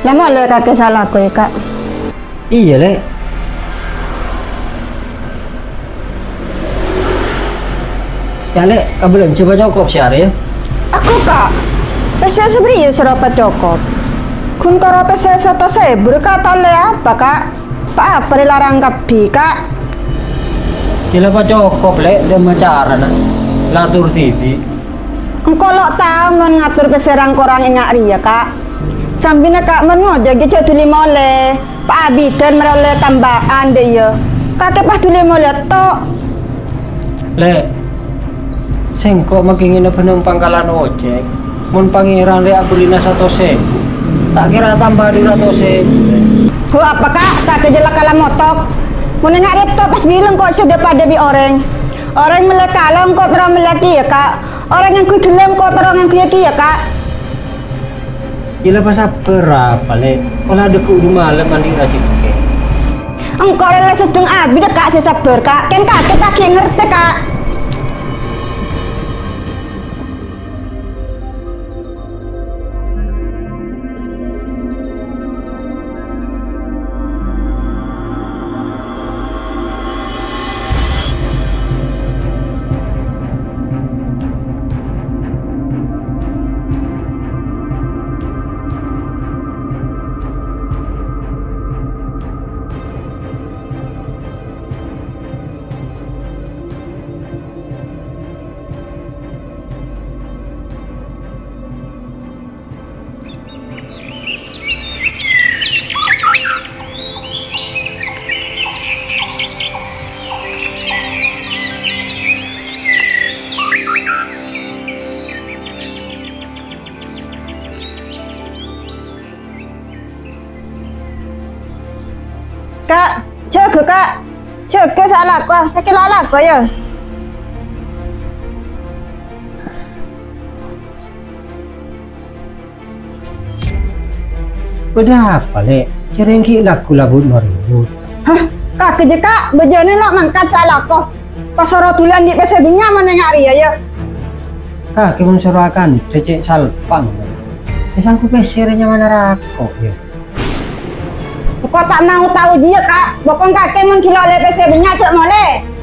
Lama le kakek salah aku ya kak. Iya le. Ya le, belum coba cukup sehari ya. Aku kak, pesa seberi serapa cokop. Kun karo pesa satu sebur kata le apa kak? Pak apa dilarang kapi kak? Gila pak cukup le, dia macara nak. Latur TV. Engkau lo tahu mon ngatur peserang korang ingat ria kak. Sambina kak mon ngojek gitu tuli mole. Pak Abi dan merole tambahan deh ya. Kakek pas tuli mole tok. Le, sengkok makin ngina penumpang kalan ojek. Mun pangeran le aku dina 100.000. Tak kira tambah di 100.000. Ho apa kak? Kakek jelak kalah motok. Mun ingat ria tok pas bilang kok sudah pada bi orang. Orang melek kalong kok terang melek ya kak. Orang yang kui gelem kok terang yang kui ya kak. Gila pas berapa le? Kalau ada ke rumah malam mandi rajin ke. Engkau rela sedang abi dah kak saya sabar kak. Kan kakek tak ngerti kak. Kak, cek kak. Cek salah kok. Kakek lalak kok ya. Udah apa le? Cerengki laku labut maribut. Hah? Kakek je kak. Bejane lah mangkat salah kok. Pasoro tulan di pesebinya mana ngari ya. Kaki mun surakan cecek salpang. Esangku pesernya mana rakok ya. Kok tak mau tahu dia kak. Bokong kakek mun kilo le pesebinya cek mole.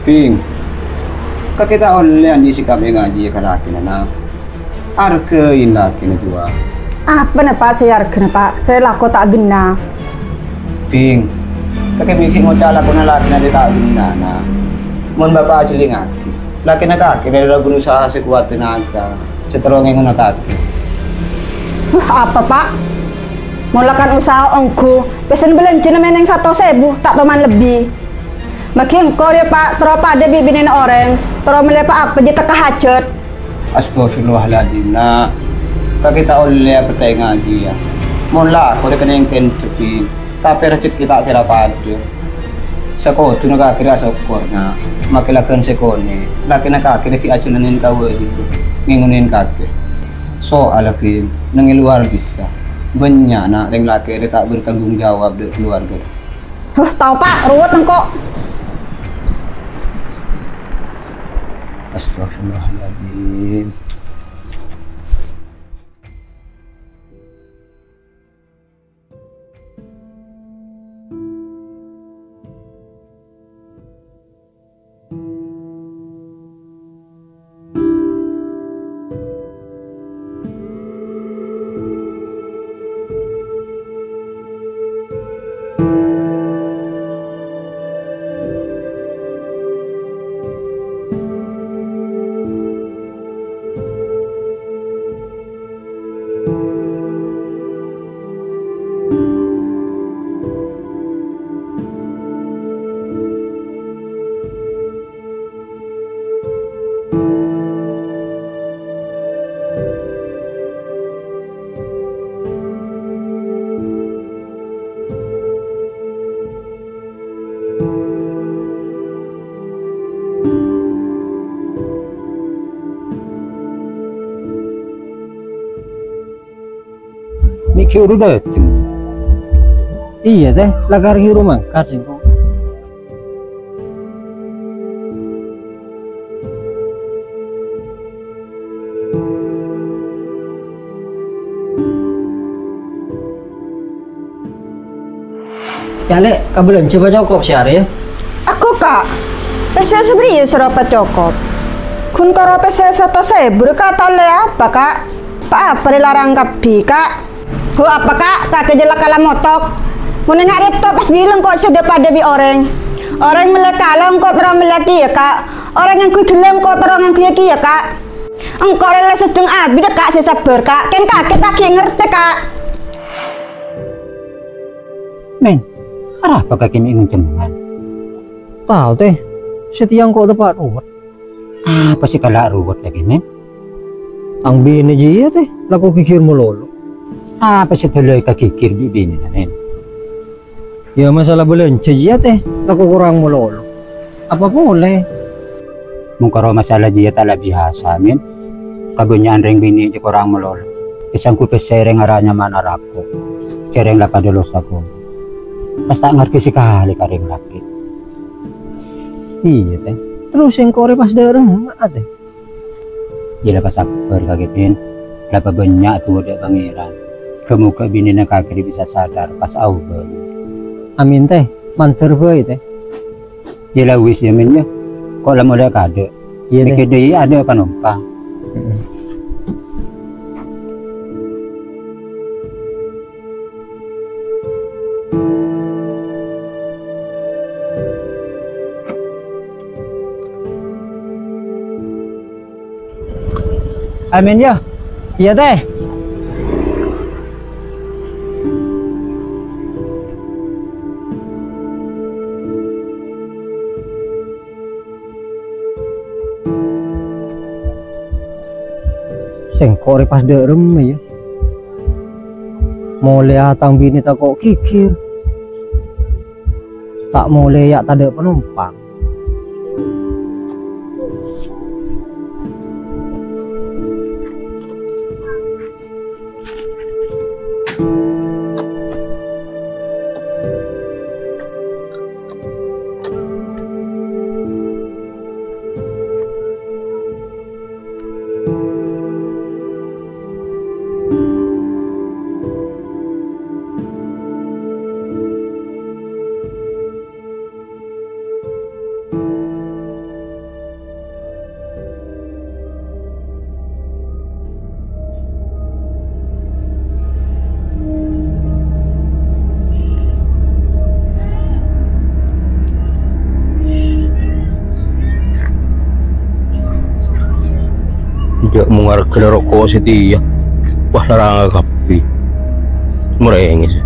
Ping, kakita oleh andi sikap yang ngaji kalaki na arkein laki na tua. Apa na pak saya kenapa? Saya lako tak gena. Ping, kakek bikin ngocala ko na laki na di tak guna na. Mon bapak acili ngaki. Laki na kaki dari ragu usaha sekuat tenaga. Seterongeng na kaki. Apa pak? Mulakan usaha ongku. Pesen belanja meneng 100.000 tak toman lebih. Makin kau ya pak, teropa ada bibinin orang, terus melepak apa je teka hajat. Astagfirullahaladzim na. Kakita oleh apa tay ngaji ya. Mon lah, kau kena yang kentuki. Tapi rezeki kita kira pada. Sako tu nak kira sokor na. Makilakan sekone. Laki nak kaki lagi acunanin kau gitu. Ngingunin kaki. So alafin, nangi luar bisa. Banyak nak yang laki dia tak bertanggung jawab dengan keluarga. Tahu pak, ruwet engkau. Astagfirullahaladzim. bini ki udah dateng. Iya teh, lagar hiru mangkat singko. Ya lek, kabelan coba cukup sehari ya. Aku kak, pesa seberi serapa cokop. Kun karo pesa 100.000 kata le apa kak? Pak apa dilarang kapi kak? Ku apa kak? Kak kejelak kala motok. Mun ngak repto pas bilang kok sudah pada bi orang. Orang melek kalong kok terang melek ya kak. Orang yang ku gelem kok terang yang ku ya kak. Engkau rela sedeng abi dah kak saya sabar kak. Ken kaget tak ngerti kak. Men, apa kaki ini ngencengan? Tahu teh, setiang kok tepat ruwet. Apa sih kalau ruwet lagi, men? Ang bini dia teh, laku kikir melulu. Apa sih tuloy kakikir bibini na, men? Ya masalah belanja dia teh, laku kurang melulu. Apa boleh? Mungkaro masalah dia tala biasa, men. Kagunyaan ring bini di kurang melolo. Isang ku pesereng aranya mana rako. Cereng lapa dulu ako. Basta ngerti sekali karing laki. Iya teh. Terus yang kore pas dareng mak teh. Jila pas sabar kagetin. Lapa banyak tuh ada pangeran. Kemuka bini na kakiri bisa sadar pas auban. Amin teh, manter bae teh. Jila wis ya men ya. Kok lama ada kade. Iya Mikir dia ada penumpang. Amin ya. Iya teh. Sengkore pas derem ya. Mau lihat tang bini tak kok kikir. Tak mau lihat tak ada penumpang. Dia mengarah ke rokok setia. Wah larang kapi. Merengis.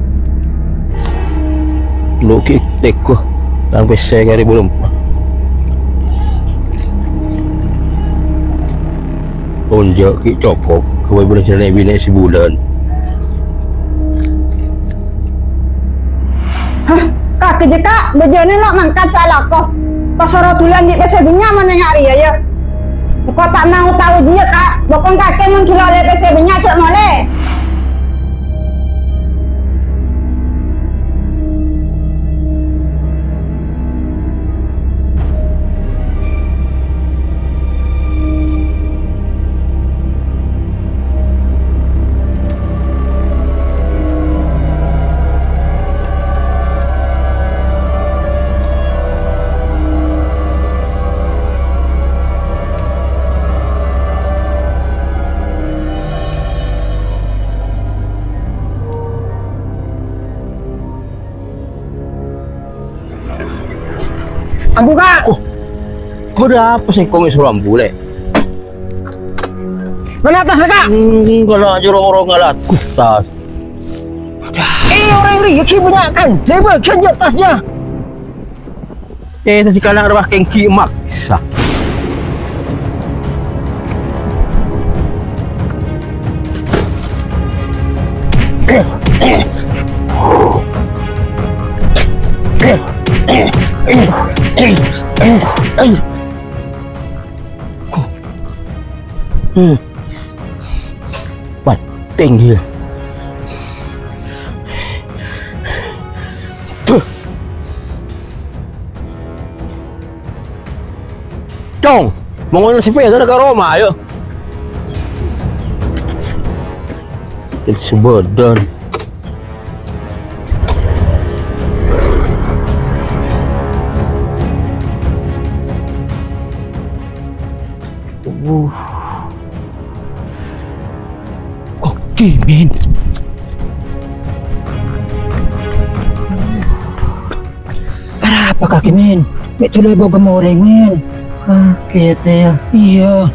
Lu kitek ko. Sampai saya kali belum. Onjak ki cokok. Kau boleh jalan bini sebulan. Hah, kak kerja kak, bejane lah mangkat salah kok. Pasoro tulan di PC nyaman yang hari ya. Kau tak mau tahu dia kak, bokong kakek mun kilo le PC cok mole. Ambu kak. Kau dah apa sih kau suruh ambule? Mana atas kak? Kalau jorong-jorong ngalat kutas. Orang ini ki banyak kan. Lebar kan di atasnya. Tadi kalau arwah kengki maksa. Bating dia. Ong, mau si Feza ke Roma, ayo. Itu sebadan. Koki, men. Para apa kaki, men? May tuloy baga moreng, men. Kakit ya. Iya.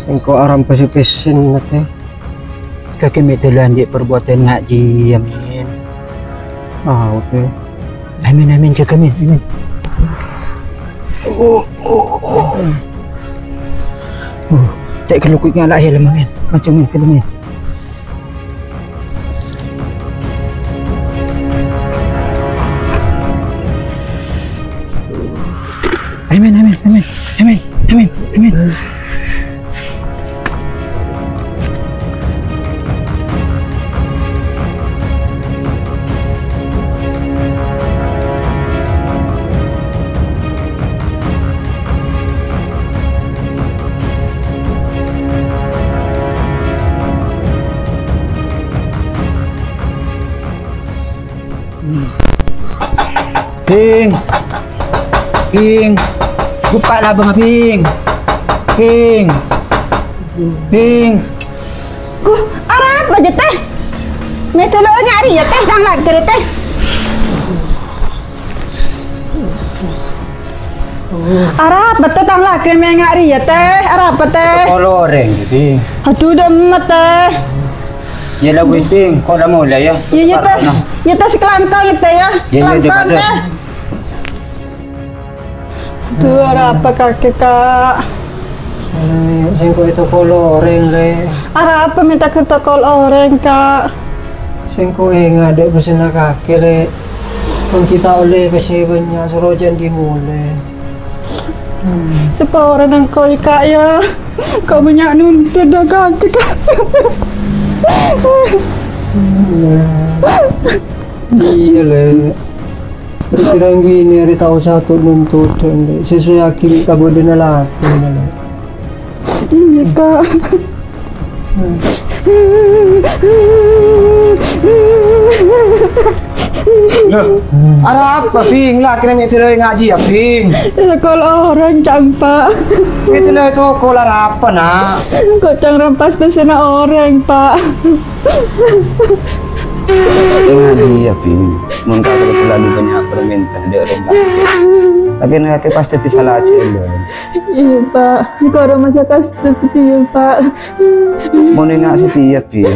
Sengko aram pesi-pesin nate. Kaki may tuloy perbuatan ngaji, amin. Oke. Amin, jaga, men. Amin. Tak kalau kuit nga lahir lah, men. Macam men, kalau men. Amin. Ping. Buka lah bang Ping. Ku arah apa je teh? May tulo nyari ya teh, dang lagi teh. Arah apa teh dang lagi may nyari ya teh? Arah apa teh? Kalau orang gitu. Aduh demet teh. Ya lah wis Ping, kau dah mulai ya. Iya teh. Ya teh sekelangkang ya teh ya. Kelangkang teh. Aduh arah apa kaki kak? Sengko itu kalau orang le. Arah apa minta kerta kol orang kak? Sengko ngade bersena kaki le. Kung kita oleh kasi banyak surojan dimulai. Sepora ng koi kak ya. Kau banyak nuntut dah kaki kak. Iya le. Kirang gini hari tahu satu nuntutan le. Sesuai akhir kabur din laki le. Iya kak. Ada apa, Ping? Lah, kena itu ngaji ya, Ping. Kalau orang campak. Itu lah itu kolar apa, nak? Kocang rampas pesena orang, Pak. Ngaji ya, Ping. Mungkin kalau terlalu banyak permintaan dari orang laki. Laki pasti salah aja. Iya, Pak. Kalau masa kasta setia, Pak. Mau nengak setia, Ping.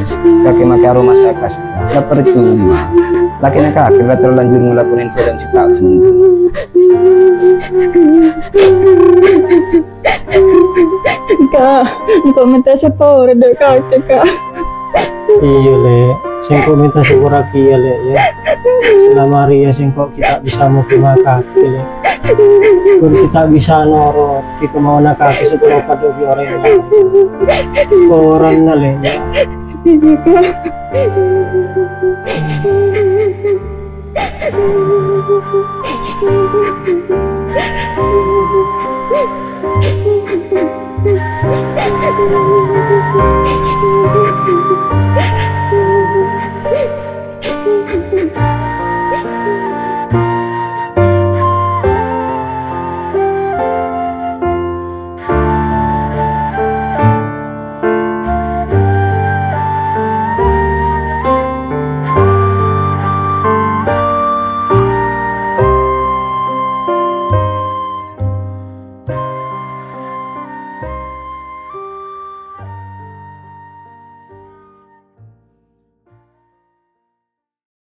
Laki makai aroma saya kasta. Tak percuma. Laki nak akhirnya terlanjur ngelakuin film si Taufun. Kak, kau minta sepora dek kakek, Kak. Iya le. Sengko minta sepura kia le ya. Selama hari ya sengko kita bisa mau kima kaki le. Kung kita bisa norot si kemauan kaki setelah pada orang lain. Seporan na le ya. Iya, Kak.